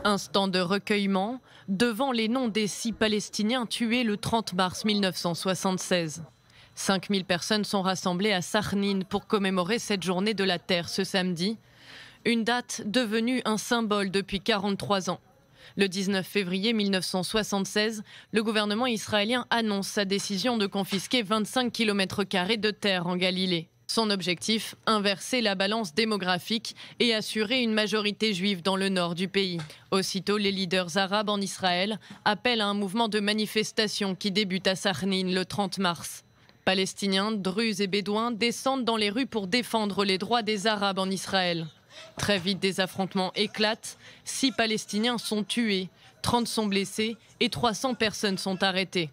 Instant de recueillement devant les noms des 6 Palestiniens tués le 30 mars 1976. 5000 personnes sont rassemblées à Sarnin pour commémorer cette journée de la Terre ce samedi. Une date devenue un symbole depuis 43 ans. Le 19 février 1976, le gouvernement israélien annonce sa décision de confisquer 25 km² de terre en Galilée. Son objectif, inverser la balance démographique et assurer une majorité juive dans le nord du pays. Aussitôt, les leaders arabes en Israël appellent à un mouvement de manifestation qui débute à Sarnin le 30 mars. Palestiniens, Druzes et Bédouins descendent dans les rues pour défendre les droits des Arabes en Israël. Très vite, des affrontements éclatent. 6 Palestiniens sont tués, 30 sont blessés et 300 personnes sont arrêtées.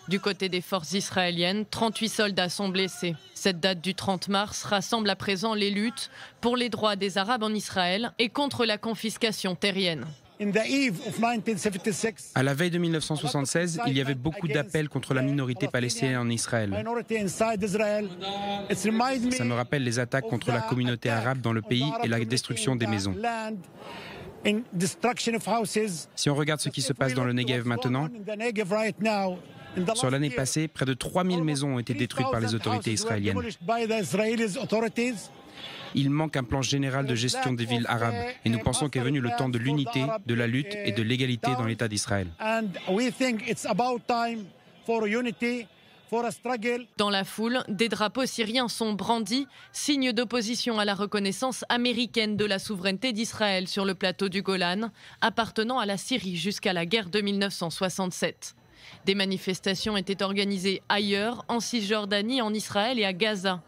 Du côté des forces israéliennes, 38 soldats sont blessés. Cette date du 30 mars rassemble à présent les luttes pour les droits des Arabes en Israël et contre la confiscation terrienne. À la veille de 1976, il y avait beaucoup d'appels contre la minorité palestinienne en Israël. Ça me rappelle les attaques contre la communauté arabe dans le pays et la destruction des maisons. Si on regarde ce qui se passe dans le Negev maintenant, sur l'année passée, près de 3000 maisons ont été détruites par les autorités israéliennes. Il manque un plan général de gestion des villes arabes et nous pensons qu'est venu le temps de l'unité, de la lutte et de l'égalité dans l'État d'Israël. Dans la foule, des drapeaux syriens sont brandis, signe d'opposition à la reconnaissance américaine de la souveraineté d'Israël sur le plateau du Golan, appartenant à la Syrie jusqu'à la guerre de 1967. Des manifestations étaient organisées ailleurs, en Cisjordanie, en Israël et à Gaza.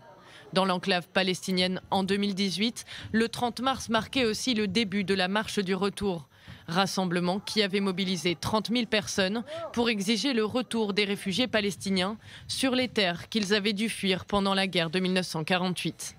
Dans l'enclave palestinienne en 2018, le 30 mars marquait aussi le début de la marche du retour. Rassemblement qui avait mobilisé 30 000 personnes pour exiger le retour des réfugiés palestiniens sur les terres qu'ils avaient dû fuir pendant la guerre de 1948.